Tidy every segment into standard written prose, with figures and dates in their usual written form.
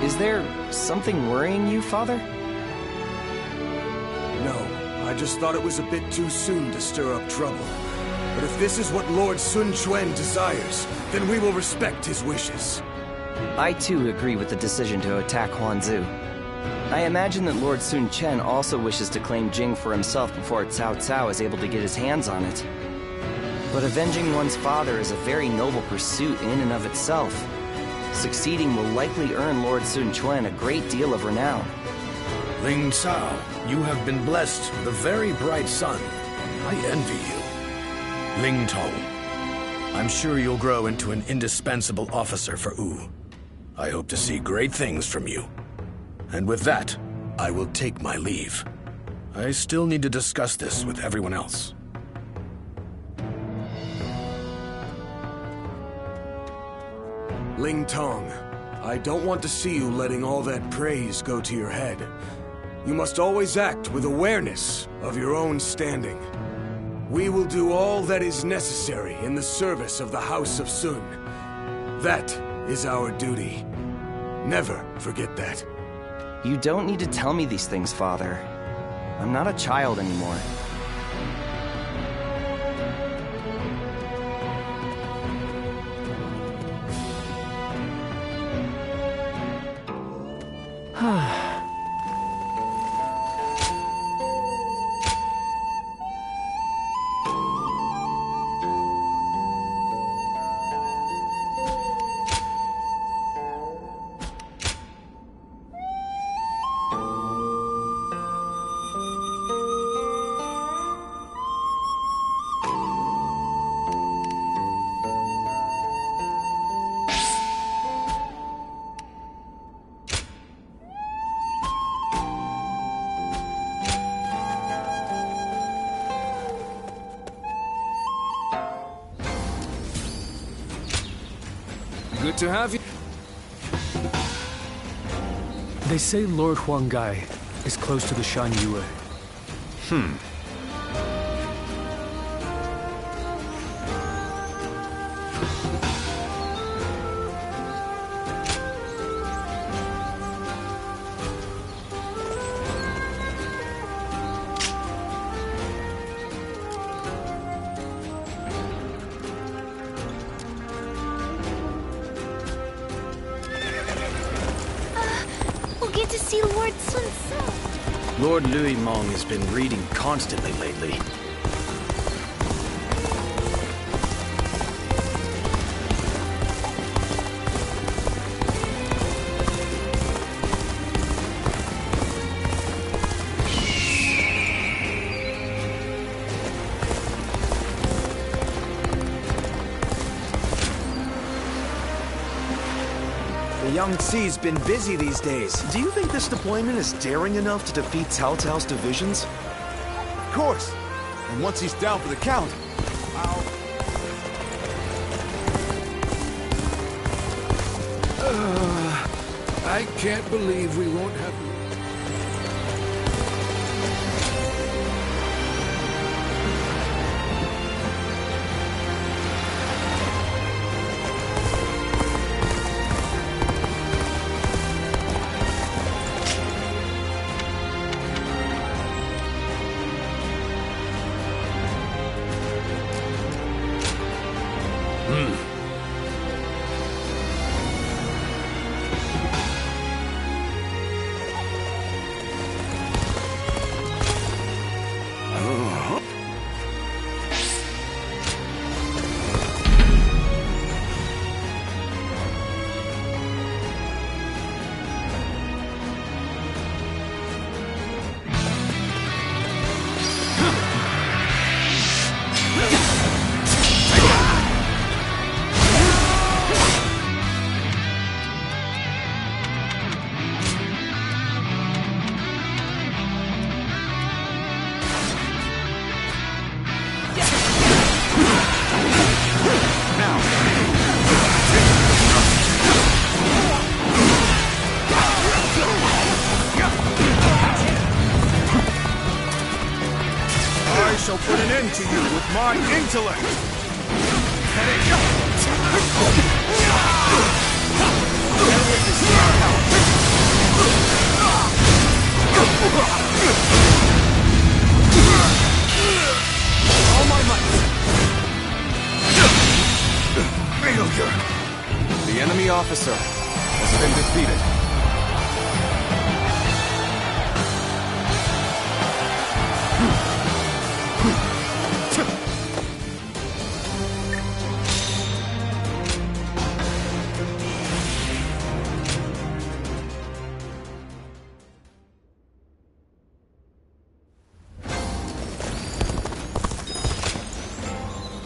Is there something worrying you, Father? No, I just thought it was a bit too soon to stir up trouble. But if this is what Lord Sun Quan desires, then we will respect his wishes. I too agree with the decision to attack Huanzu. I imagine that Lord Sun Chen also wishes to claim Jing for himself before Cao Cao is able to get his hands on it. But avenging one's father is a very noble pursuit in and of itself. Succeeding will likely earn Lord Sun Quan a great deal of renown. Ling Cao, you have been blessed with a very bright son. I envy you. Ling Tong, I'm sure you'll grow into an indispensable officer for Wu. I hope to see great things from you. And with that, I will take my leave. I still need to discuss this with everyone else. Ling Tong, I don't want to see you letting all that praise go to your head. You must always act with awareness of your own standing. We will do all that is necessary in the service of the House of Sun. That is our duty. Never forget that. You don't need to tell me these things, Father. I'm not a child anymore. Good to have you. They say Lord Huanggai is close to the Shan Yue. We'll get to see Lord Sun soon. Lord Louis Mong has been reading constantly lately. The Young Xi's been busy these days. Do you think this deployment is daring enough to defeat Cao Cao's divisions? Of course. And once he's down for the count, I can't believe we won't have... I shall put an end to you with my intellect! Get with this now! All my might! Failure! The enemy officer has been defeated.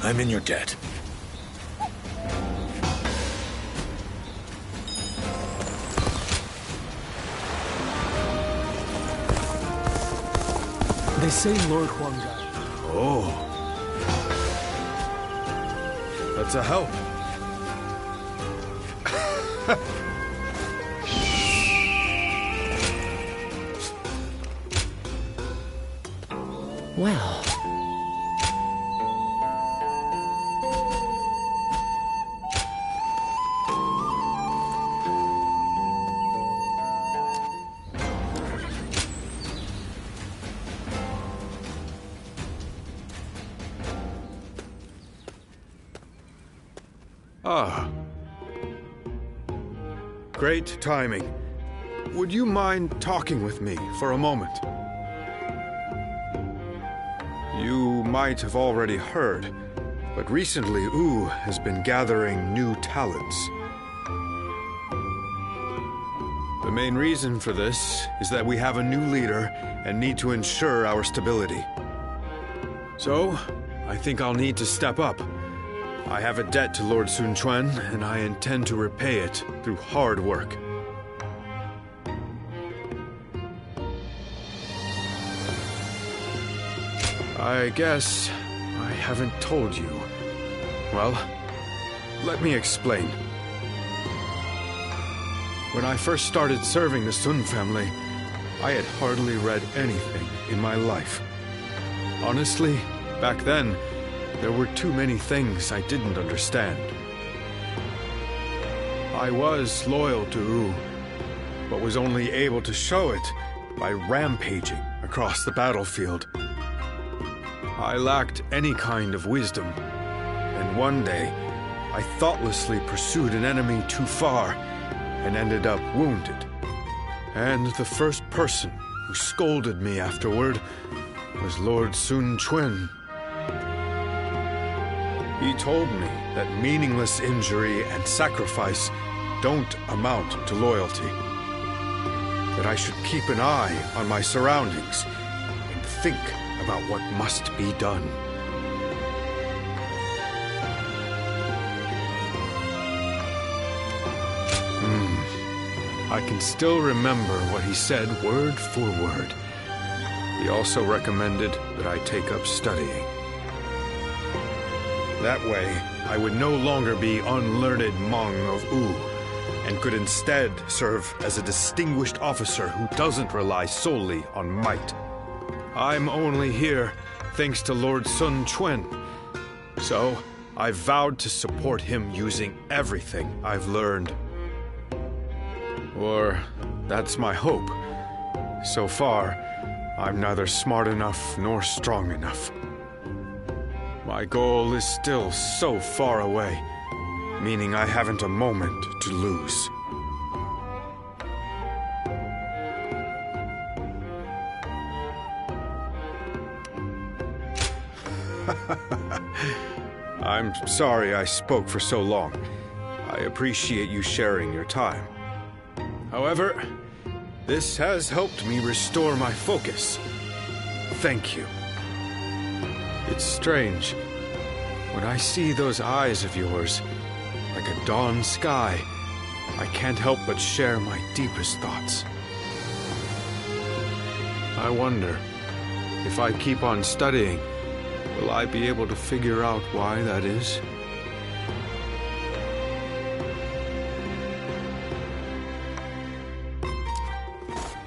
I'm in your debt. They say Lord Huangai. Oh. That's a help. Well. Ah. Great timing. Would you mind talking with me for a moment? You might have already heard, but recently Wu has been gathering new talents. The main reason for this is that we have a new leader and need to ensure our stability. So, I think I'll need to step up. I have a debt to Lord Sun Quan, and I intend to repay it through hard work. I guess I haven't told you. Well, let me explain. When I first started serving the Sun family, I had hardly read anything in my life. Honestly, back then, there were too many things I didn't understand. I was loyal to Wu, but was only able to show it by rampaging across the battlefield. I lacked any kind of wisdom, and one day, I thoughtlessly pursued an enemy too far and ended up wounded. And the first person who scolded me afterward was Lord Sun Quan. He told me that meaningless injury and sacrifice don't amount to loyalty. That I should keep an eye on my surroundings and think about what must be done. I can still remember what he said word for word. He also recommended that I take up studying. That way, I would no longer be unlearned Hmong of Wu, and could instead serve as a distinguished officer who doesn't rely solely on might. I'm only here thanks to Lord Sun Quan, so I vowed to support him using everything I've learned. Or that's my hope. So far, I'm neither smart enough nor strong enough. My goal is still so far away, meaning I haven't a moment to lose. I'm sorry I spoke for so long. I appreciate you sharing your time. However, this has helped me restore my focus. Thank you. It's strange. When I see those eyes of yours, like a dawn sky, I can't help but share my deepest thoughts. I wonder, if I keep on studying, will I be able to figure out why that is?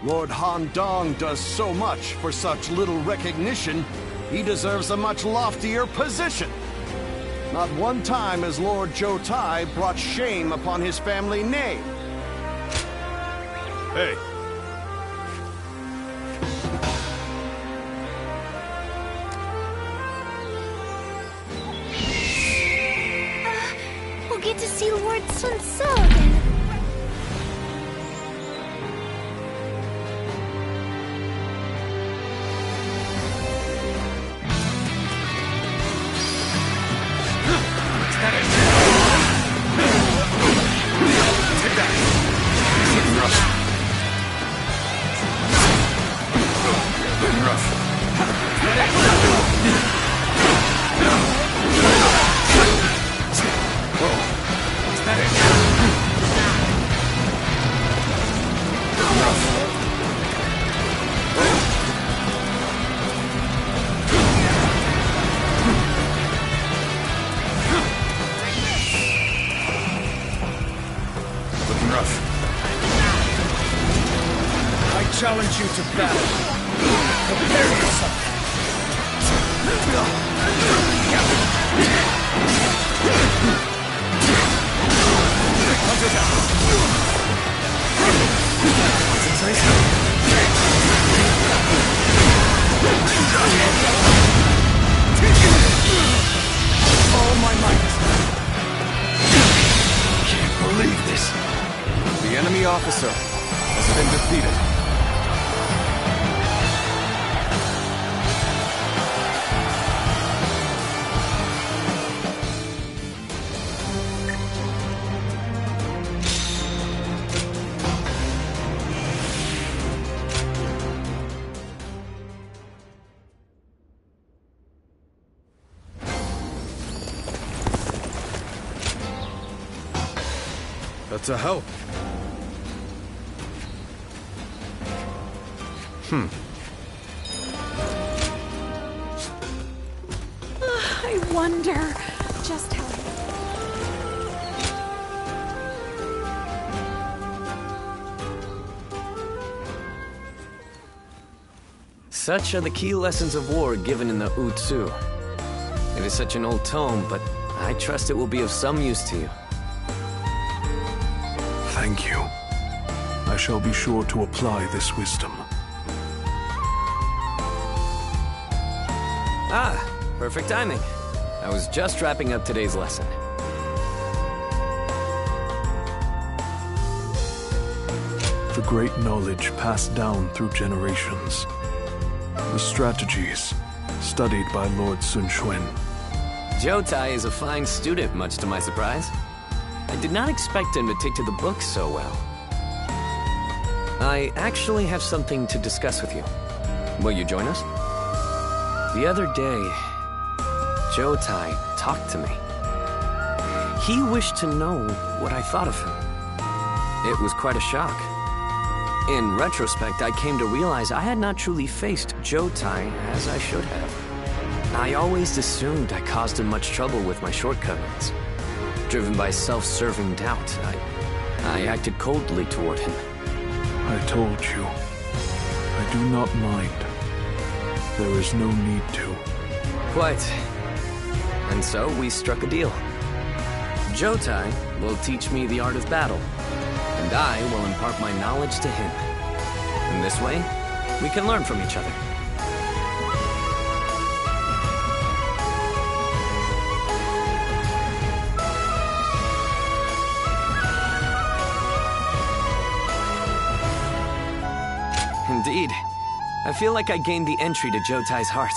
Lord Han Dong does so much for such little recognition, he deserves a much loftier position. Not one time has Lord Zhou Tai brought shame upon his family name. Hey, see Lord Sun So again. Challenge you to battle. Prepare yourself. All my might. Can't believe this. The enemy officer has been defeated. That's a help. I wonder just how... Such are the key lessons of war given in the Utsu. It is such an old tome, but I trust it will be of some use to you. Thank you. I shall be sure to apply this wisdom. Ah, perfect timing. I was just wrapping up today's lesson. The great knowledge passed down through generations. The strategies studied by Lord Sun Xuan. Jotai is a fine student, much to my surprise. I did not expect him to take to the books so well. I actually have something to discuss with you. Will you join us? The other day, Jotai talked to me. He wished to know what I thought of him. It was quite a shock. In retrospect, I came to realize I had not truly faced Jotai as I should have. I always assumed I caused him much trouble with my shortcomings. Driven by self-serving doubt, I acted coldly toward him. I told you. I do not mind. There is no need to. Quite. And so we struck a deal. Jotai will teach me the art of battle, and I will impart my knowledge to him. In this way, we can learn from each other. Indeed. I feel like I gained the entry to Jotai's heart,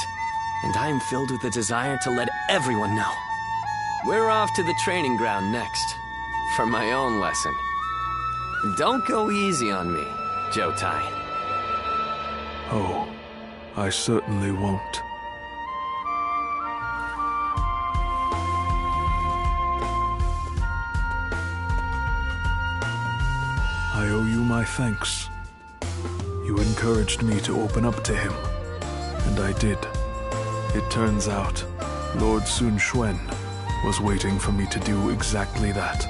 and I am filled with a desire to let everyone know. We're off to the training ground next, for my own lesson. Don't go easy on me, Jotai. Oh, I certainly won't. I owe you my thanks. You encouraged me to open up to him, and I did. It turns out, Lord Sun Xuan was waiting for me to do exactly that.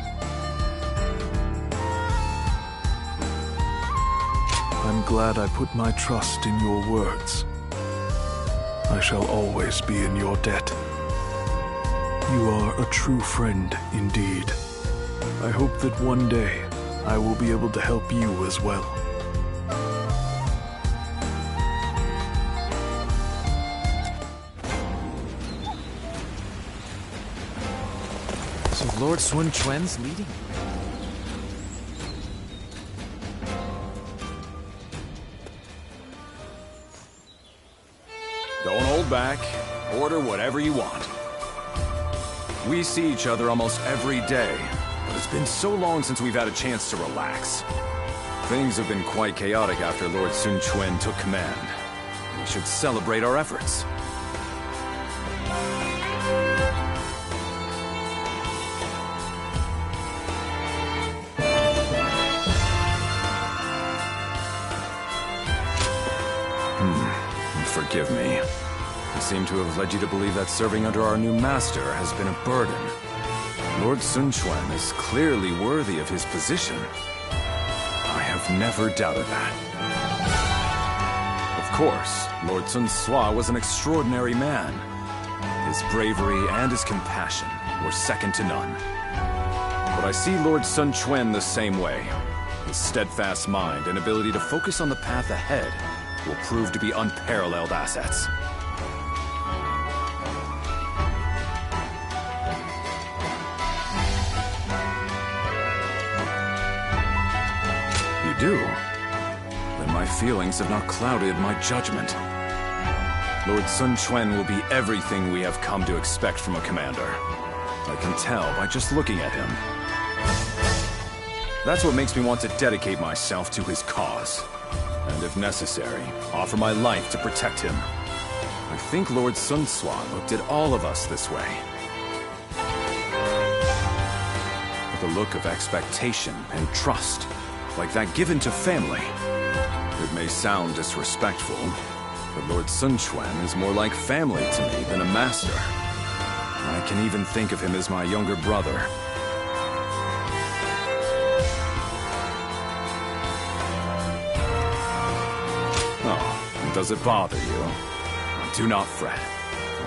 I'm glad I put my trust in your words. I shall always be in your debt. You are a true friend indeed. I hope that one day I will be able to help you as well. So Lord Sun Quan's leading. Don't hold back. Order whatever you want. We see each other almost every day, but it's been so long since we've had a chance to relax. Things have been quite chaotic after Lord Sun Quan took command. We should celebrate our efforts. Forgive me. I seem to have led you to believe that serving under our new master has been a burden. Lord Sun Quan is clearly worthy of his position. I have never doubted that. Of course, Lord Sun Sua was an extraordinary man. His bravery and his compassion were second to none. But I see Lord Sun Quan the same way. His steadfast mind and ability to focus on the path ahead will prove to be unparalleled assets. You do? Then my feelings have not clouded my judgment. Lord Sun Quan will be everything we have come to expect from a commander. I can tell by just looking at him. That's what makes me want to dedicate myself to his cause. And if necessary, offer my life to protect him. I think Lord Sun Sua looked at all of us this way. With a look of expectation and trust, like that given to family. It may sound disrespectful, but Lord Sun Quan is more like family to me than a master. I can even think of him as my younger brother. Oh, does it bother you? Do not fret.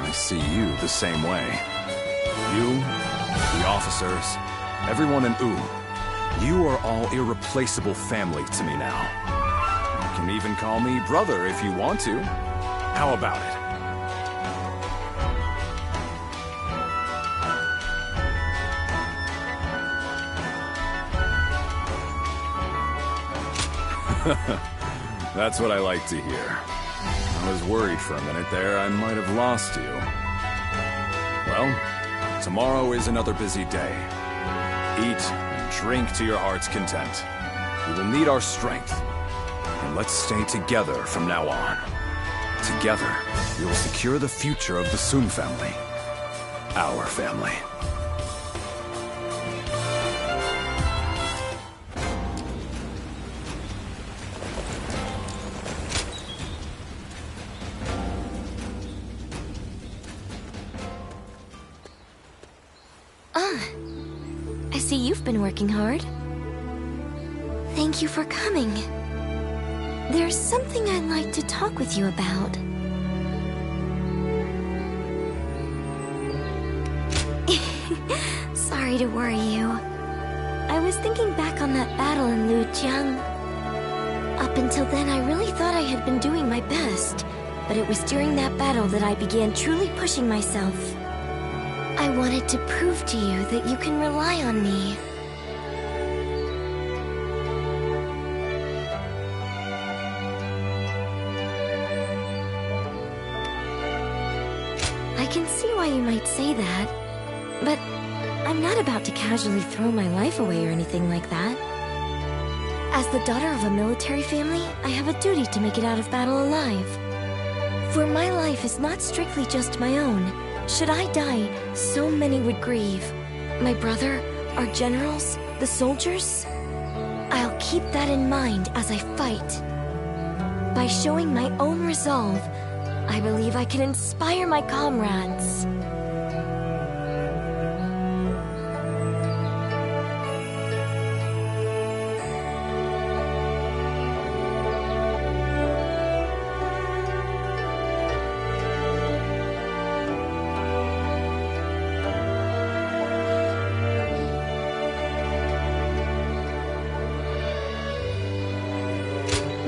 I see you the same way. You, the officers, everyone in Wu, you are all irreplaceable family to me now. You can even call me brother if you want to. How about it? That's what I like to hear. I was worried for a minute there I might have lost you. Well, tomorrow is another busy day. Eat and drink to your heart's content. We will need our strength. And let's stay together from now on. Together, we will secure the future of the Sun family. Our family. I see you've been working hard. Thank you for coming. There's something I'd like to talk with you about. Sorry to worry you. I was thinking back on that battle in Lujiang. Up until then, I really thought I had been doing my best. But it was during that battle that I began truly pushing myself. I wanted to prove to you that you can rely on me. I can see why you might say that, but I'm not about to casually throw my life away or anything like that. As the daughter of a military family, I have a duty to make it out of battle alive. For my life is not strictly just my own. Should I die, so many would grieve. My brother, our generals, the soldiers. I'll keep that in mind as I fight. By showing my own resolve, I believe I can inspire my comrades.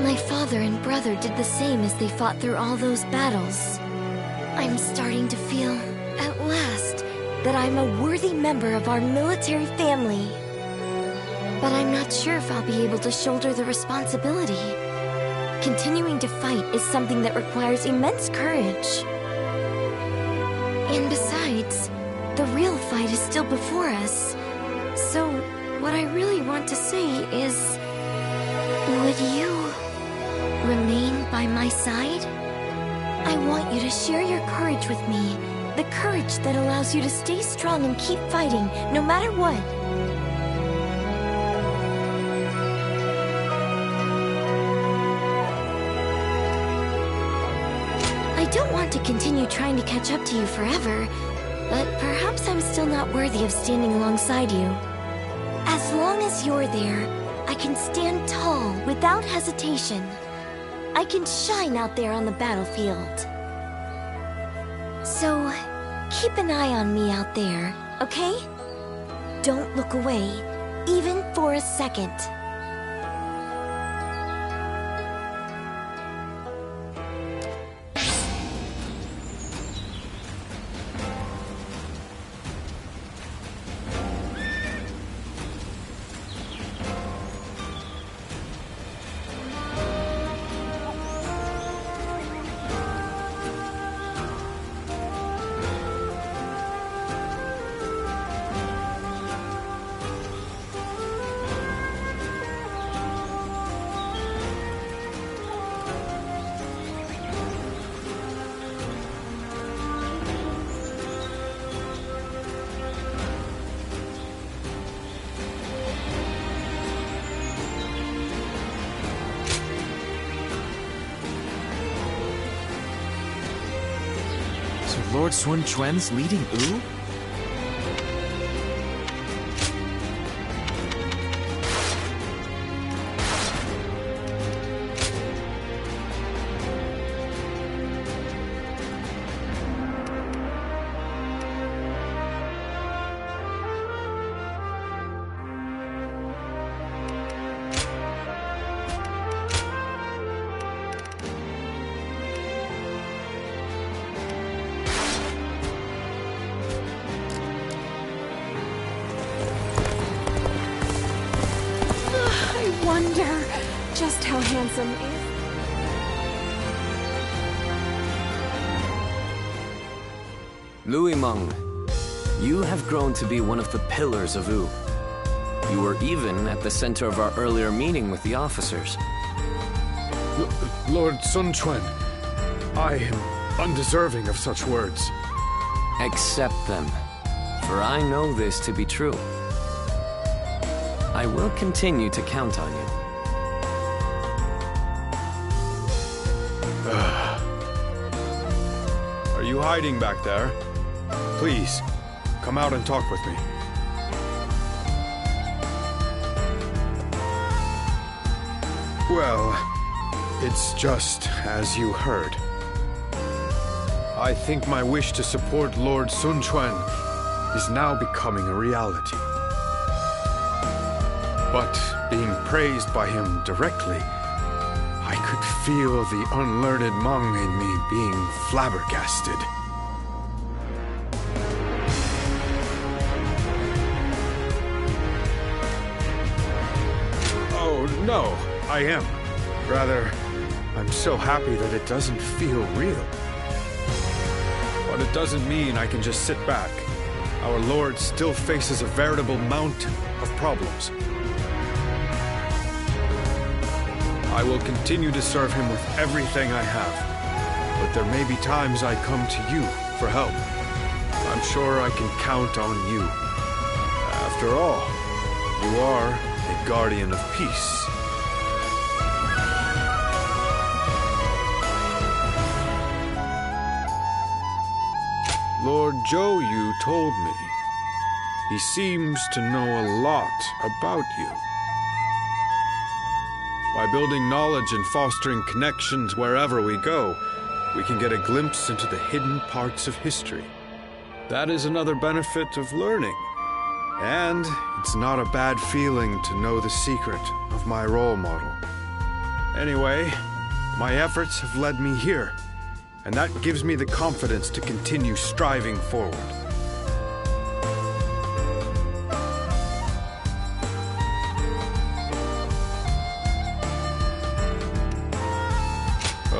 My father and brother did the same as they fought through all those battles. I'm starting to feel, at last, that I'm a worthy member of our military family. But I'm not sure if I'll be able to shoulder the responsibility. Continuing to fight is something that requires immense courage. And besides, the real fight is still before us. So, what I really want to say is... would you remain by my side? I want you to share your courage with me. The courage that allows you to stay strong and keep fighting, no matter what. I don't want to continue trying to catch up to you forever, but perhaps I'm still not worthy of standing alongside you. As long as you're there, I can stand tall without hesitation. I can shine out there on the battlefield. So, keep an eye on me out there, okay? Don't look away, even for a second. Lord Sun Quan's leading Wu? I wonder just how handsome is. Louis Meng, you have grown to be one of the pillars of Wu. You were even at the center of our earlier meeting with the officers. Lord Sun Quan, I am undeserving of such words. Accept them, for I know this to be true. I will continue to count on you. Are you hiding back there? Please, come out and talk with me. Well, it's just as you heard. I think my wish to support Lord Sun Quan is now becoming a reality. But being praised by him directly, I could feel the unlearned Hmong in me being flabbergasted. Oh, no, I am. Rather, I'm so happy that it doesn't feel real. But it doesn't mean I can just sit back. Our Lord still faces a veritable mountain of problems. I will continue to serve him with everything I have. But there may be times I come to you for help. I'm sure I can count on you. After all, you are a guardian of peace. Lord Zhou Yu told me. He seems to know a lot about you. By building knowledge and fostering connections wherever we go, we can get a glimpse into the hidden parts of history. That is another benefit of learning. And it's not a bad feeling to know the secret of my role model. Anyway, my efforts have led me here, and that gives me the confidence to continue striving forward.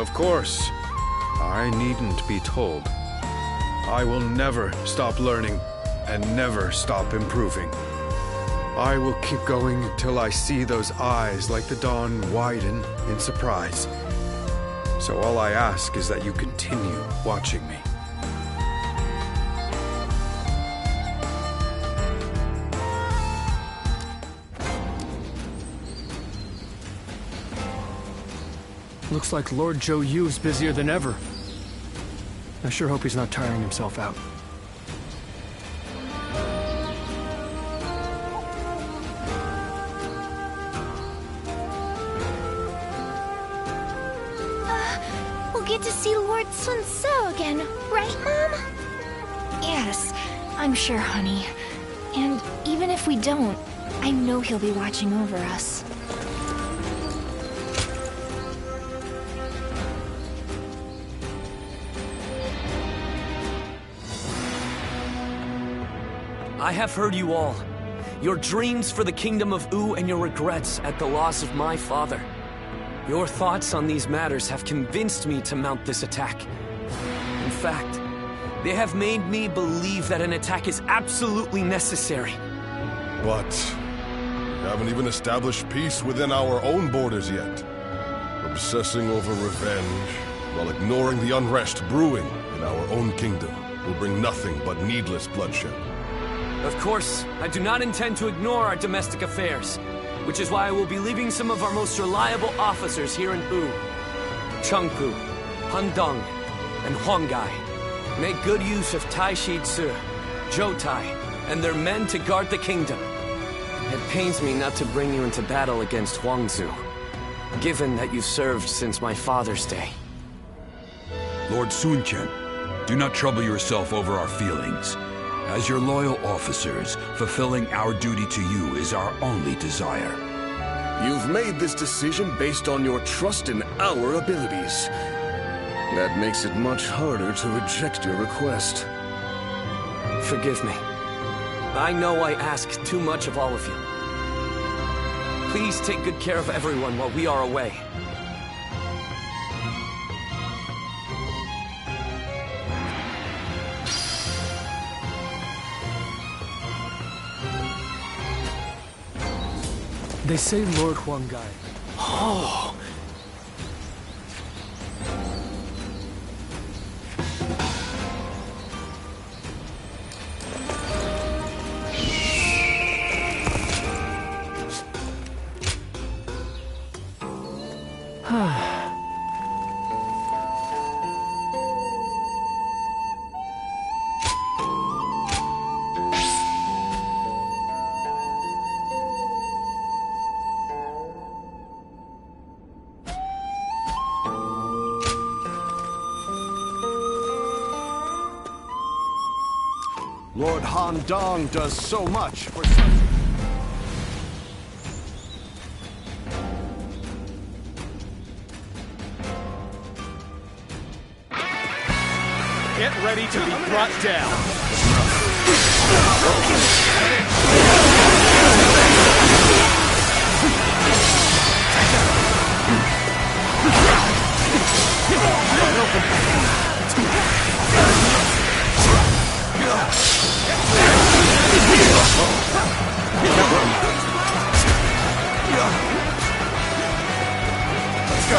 Of course. I needn't be told. I will never stop learning and never stop improving. I will keep going until I see those eyes like the dawn widen in surprise. So all I ask is that you continue watching me. Looks like Lord Zhou Yu's busier than ever. I sure hope he's not tiring himself out. We'll get to see Lord Sun So again, right, Mom? Yes, I'm sure, honey. And even if we don't, I know he'll be watching over us. I have heard you all. Your dreams for the Kingdom of Wu and your regrets at the loss of my father. Your thoughts on these matters have convinced me to mount this attack. In fact, they have made me believe that an attack is absolutely necessary. What? We haven't even established peace within our own borders yet. Obsessing over revenge, while ignoring the unrest brewing in our own kingdom, will bring nothing but needless bloodshed. Of course, I do not intend to ignore our domestic affairs, which is why I will be leaving some of our most reliable officers here in Wu. Chengpu, Handong, and Huanggai. Make good use of Tai Shi Tzu, Zhou Tai, and their men to guard the kingdom. It pains me not to bring you into battle against Huangzu, given that you've served since my father's day. Lord Sun Chen, do not trouble yourself over our feelings. As your loyal officers, fulfilling our duty to you is our only desire. You've made this decision based on your trust in our abilities. That makes it much harder to reject your request. Forgive me. I know I ask too much of all of you. Please take good care of everyone while we are away. They say Lord Huanggai. Oh! Lord Han Dong does so much for such... Get ready to be brought down. Let's go.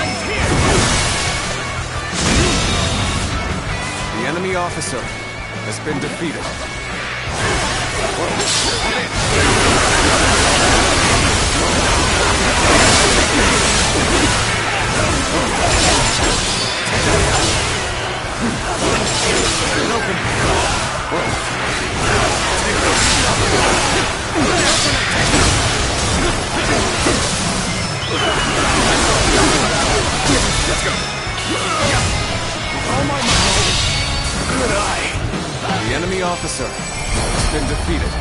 The enemy officer has been defeated. Let's go. Oh my God. Good eye. The enemy officer has been defeated.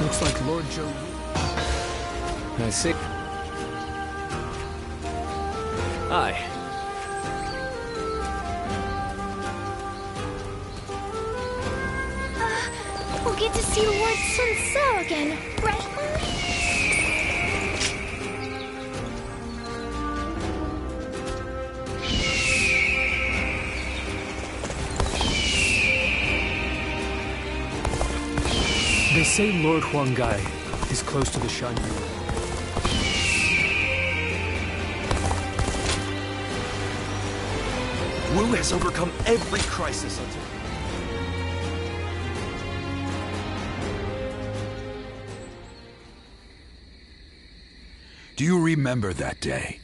Looks like Lord Joe... I see. Hi. We'll get to see Lord Sun So again, right? They say Lord Huanggai is close to the Shan Yu. Wu has overcome every crisis until... Do you remember that day,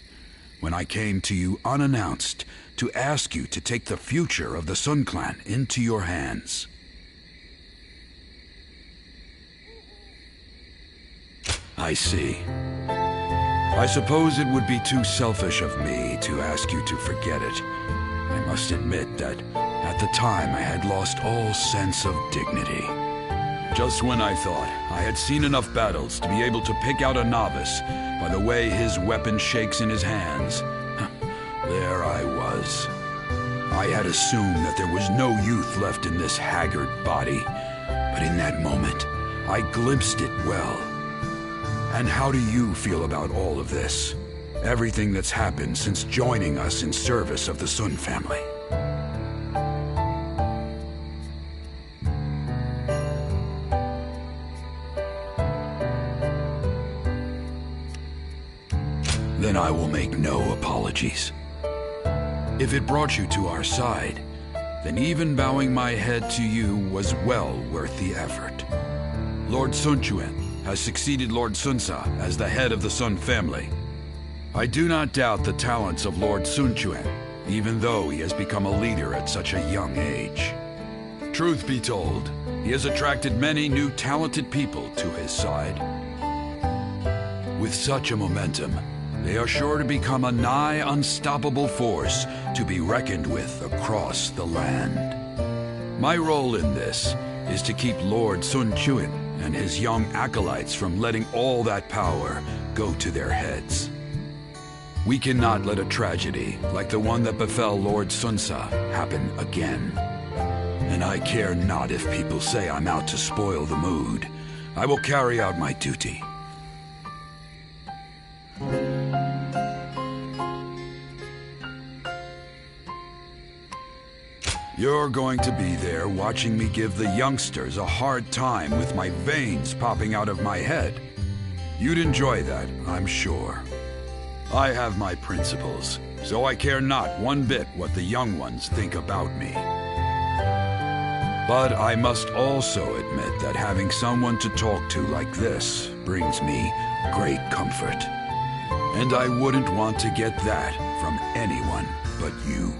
when I came to you unannounced to ask you to take the future of the Sun Clan into your hands? I see. I suppose it would be too selfish of me to ask you to forget it. I must admit that at the time I had lost all sense of dignity. Just when I thought I had seen enough battles to be able to pick out a novice by the way his weapon shakes in his hands, there I was. I had assumed that there was no youth left in this haggard body, but in that moment, I glimpsed it well. And how do you feel about all of this? Everything that's happened since joining us in service of the Sun family? Then I will make no apologies. If it brought you to our side, then even bowing my head to you was well worth the effort. Lord Sun Quan has succeeded Lord Sun Sa as the head of the Sun family. I do not doubt the talents of Lord Sun Quan, even though he has become a leader at such a young age. Truth be told, he has attracted many new talented people to his side. With such a momentum, they are sure to become a nigh unstoppable force to be reckoned with across the land. My role in this is to keep Lord Sun Quan and his young acolytes from letting all that power go to their heads. We cannot let a tragedy like the one that befell Lord Sun Sa happen again. And I care not if people say I'm out to spoil the mood. I will carry out my duty. You're going to be there watching me give the youngsters a hard time with my veins popping out of my head. You'd enjoy that, I'm sure. I have my principles, so I care not one bit what the young ones think about me. But I must also admit that having someone to talk to like this brings me great comfort. And I wouldn't want to get that from anyone but you.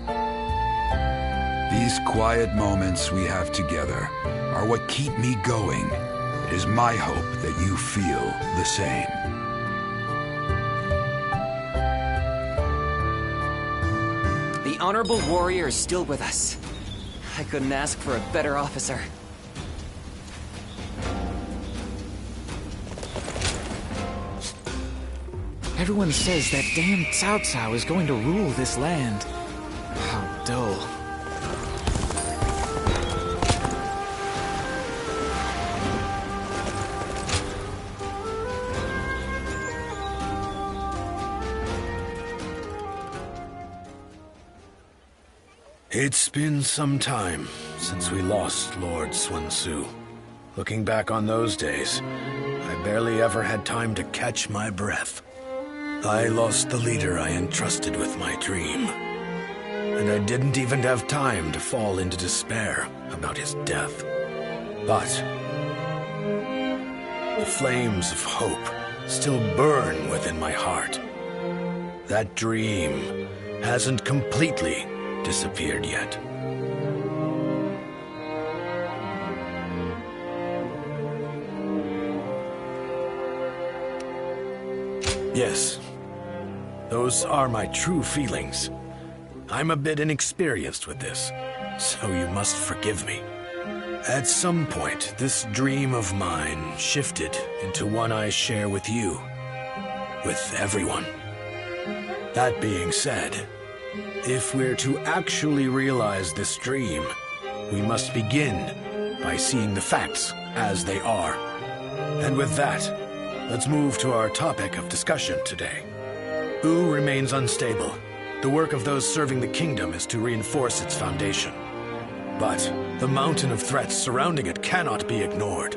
These quiet moments we have together are what keep me going. It is my hope that you feel the same. The Honorable Warrior is still with us. I couldn't ask for a better officer. Everyone says that damn Cao Cao is going to rule this land. How dull. It's been some time since we lost Lord Sun Tzu. Looking back on those days, I barely ever had time to catch my breath. I lost the leader I entrusted with my dream. And I didn't even have time to fall into despair about his death. But the flames of hope still burn within my heart. That dream hasn't completely disappeared yet. Yes, those are my true feelings. I'm a bit inexperienced with this, so you must forgive me. At some point, this dream of mine shifted into one I share with you. With everyone. That being said, if we're to actually realize this dream, we must begin by seeing the facts as they are. And with that, let's move to our topic of discussion today. U remains unstable. The work of those serving the kingdom is to reinforce its foundation. But the mountain of threats surrounding it cannot be ignored.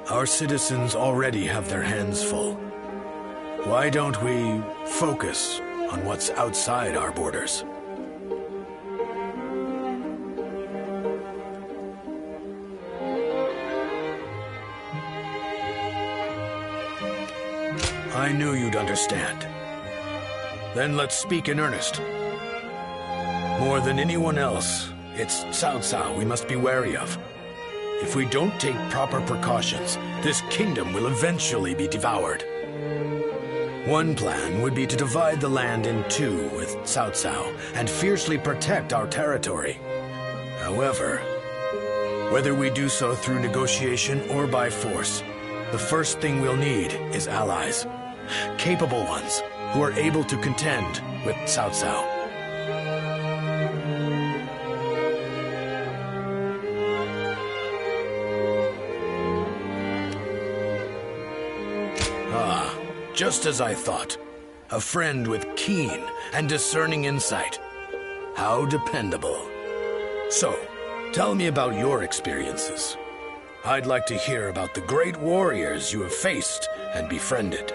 Our citizens already have their hands full. Why don't we focus on what's outside our borders? I knew you'd understand. Then let's speak in earnest. More than anyone else, it's Cao Cao we must be wary of. If we don't take proper precautions, this kingdom will eventually be devoured. One plan would be to divide the land in two with Cao Cao and fiercely protect our territory. However, whether we do so through negotiation or by force, the first thing we'll need is allies. Capable ones who are able to contend with Cao Cao. Just as I thought. A friend with keen and discerning insight. How dependable. So, tell me about your experiences. I'd like to hear about the great warriors you have faced and befriended.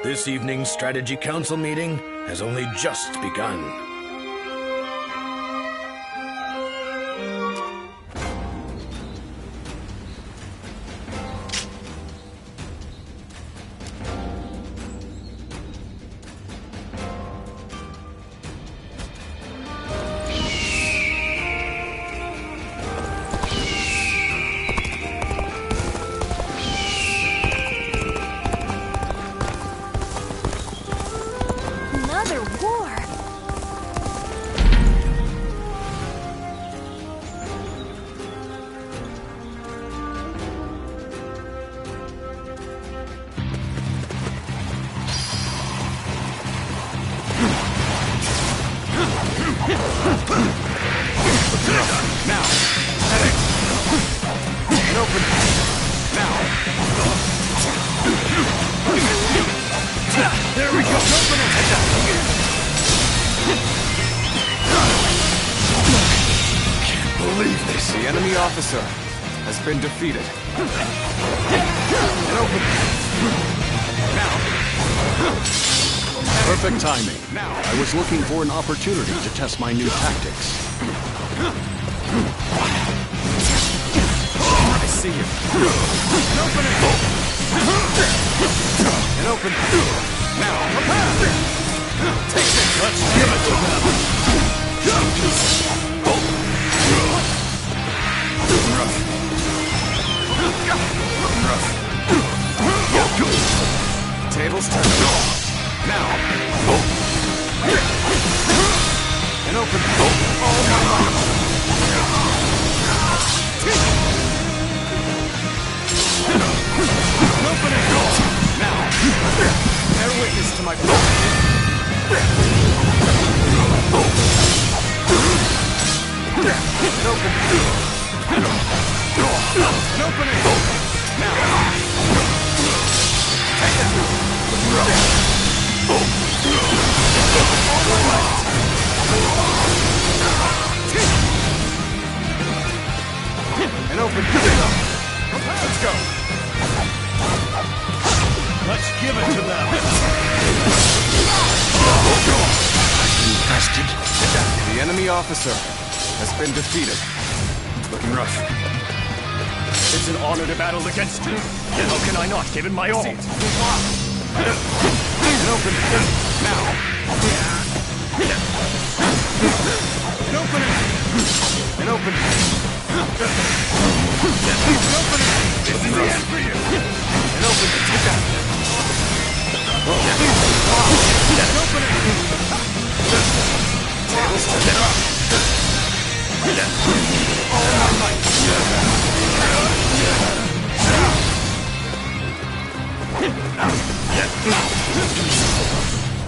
This evening's Strategy Council meeting has only just begun. Been defeated. And open. Now. Perfect timing. I was looking for an opportunity to test my new tactics. I see you. And open it. And open. Now. Prepare. Take this. Let's give it to them. Tables turn. Now. And open. All my might. Open it. Now. Bear witness to my plan. And open. And open it. Now. Take it. And open. Let's go. Let's give it to them. Infested. The enemy officer has been defeated. Looking rough. It's an honor to battle against you. How can I not, given my all? And open. Now. And open it. And open. And open it. This is the end for you. And open it. Take that. And open it. Tables to it up. All my might.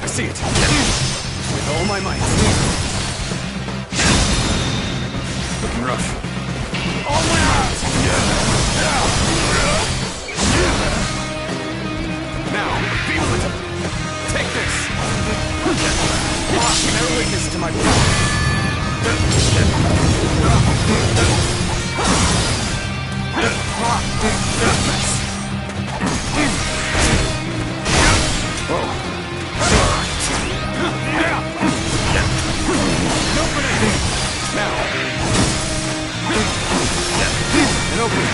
I see it. With all my might. Looking rough. All my might! Now, feel it! Take this! Bear witness to my power. And open.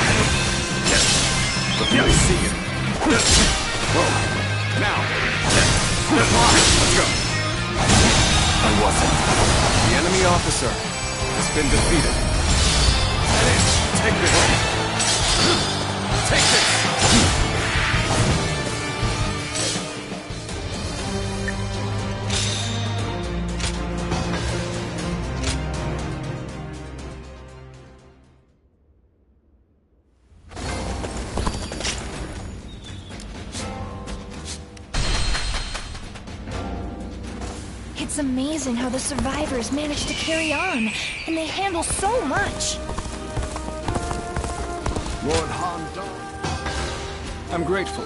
I see you. Whoa. Now. Let's go. I wasn't. The enemy officer has been defeated. Take this. Take this. It's amazing how the survivors manage to carry on, and they handle so much. Lord Han Dong. I'm grateful.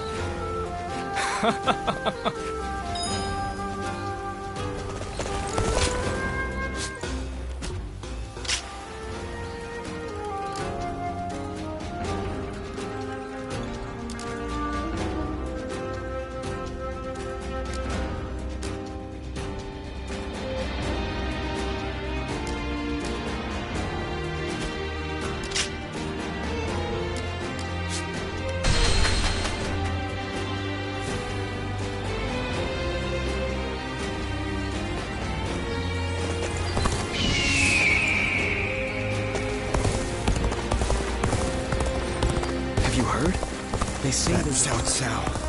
They say that Cao Cao.